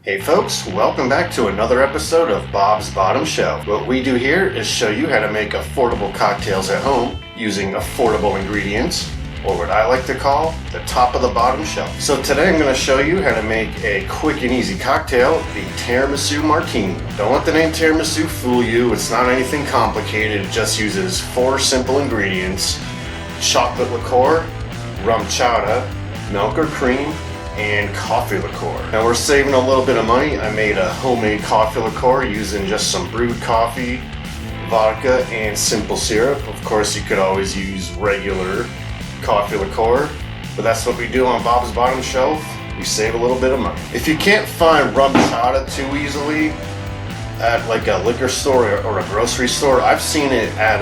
Hey folks, welcome back to another episode of Bob's Bottom Shelf. What we do here is show you how to make affordable cocktails at home using affordable ingredients, or what I like to call the top of the bottom shelf. So today I'm going to show you how to make a quick and easy cocktail, the Tiramisu Martini. Don't let the name tiramisu fool you, it's not anything complicated, it just uses 4 simple ingredients: chocolate liqueur, RumChata, milk or cream, and coffee liqueur. Now we're saving a little bit of money. I made a homemade coffee liqueur using just some brewed coffee, vodka, and simple syrup. Of course, you could always use regular coffee liqueur, but that's what we do on Bob's Bottom Shelf. We save a little bit of money. If you can't find RumChata too easily at like a liquor store or a grocery store, I've seen it at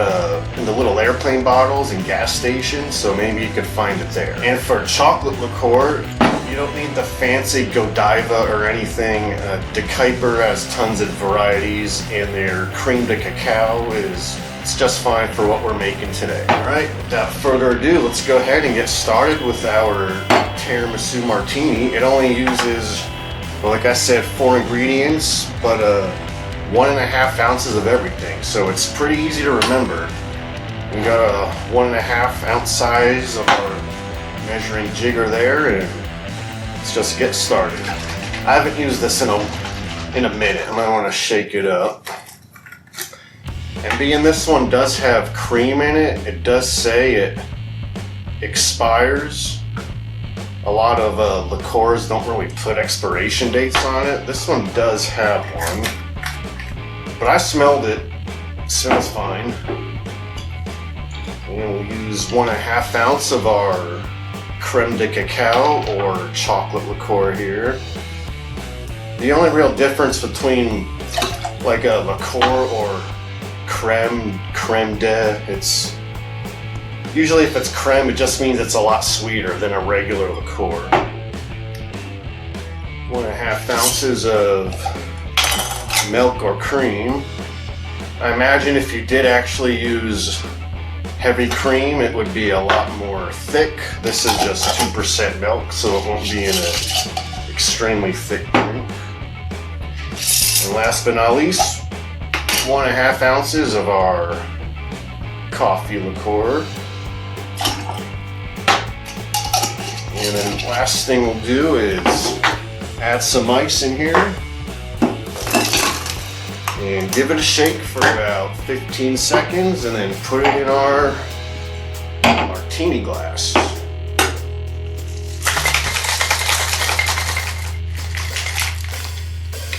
in the little airplane bottles in gas stations, so maybe you could find it there. And for chocolate liqueur, you don't need the fancy Godiva or anything. De Kuyper has tons of varieties, and their cream de cacao it's just fine for what we're making today. Alright, without further ado, let's go ahead and get started with our Tiramisu Martini. It only uses, well, like I said, 4 ingredients, but 1.5 ounces of everything, so it's pretty easy to remember. We got a 1.5 ounce size of our measuring jigger there, and let's just get started. I haven't used this in a minute. I might want to shake it up. And being this one does have cream in it, it does say it expires. A lot of liqueurs don't really put expiration dates on it. This one does have one, but I smelled it. It smells fine. And we'll use 1.5 ounce of our creme de cacao or chocolate liqueur here. The only real difference between like a liqueur or creme de, it's usually, if it's creme, it just means it's a lot sweeter than a regular liqueur. 1.5 ounces of milk or cream. I imagine if you did actually use heavy cream, it would be a lot more thick. This is just 2% milk, so it won't be in an extremely thick drink. And last but not least, 1.5 ounces of our coffee liqueur. And then last thing we'll do is add some ice in here and give it a shake for about 15 seconds, and then put it in our martini glass.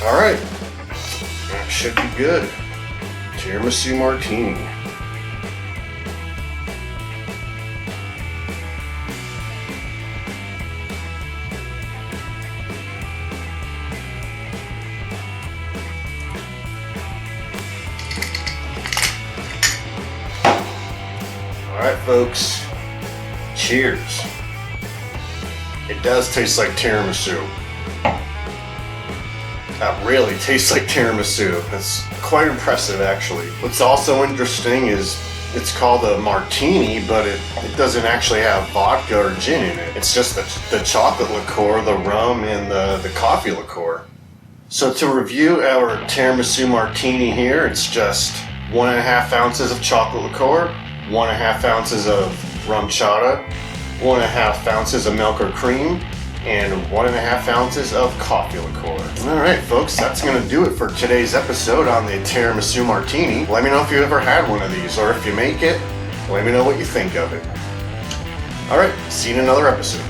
All right, that should be good. Tiramisu Martini. Alright folks, cheers. It does taste like tiramisu. That really tastes like tiramisu. That's quite impressive actually. What's also interesting is it's called a martini, but it doesn't actually have vodka or gin in it. It's just the chocolate liqueur, the rum, and the coffee liqueur. So to review our tiramisu martini here, it's just 1.5 ounces of chocolate liqueur, 1.5 ounces of RumChata, 1.5 ounces of milk or cream, and 1.5 ounces of coffee liqueur. Alright folks, that's going to do it for today's episode on the Tiramisu Martini. Let me know if you ever had one of these, or if you make it, let me know what you think of it. Alright, see you in another episode.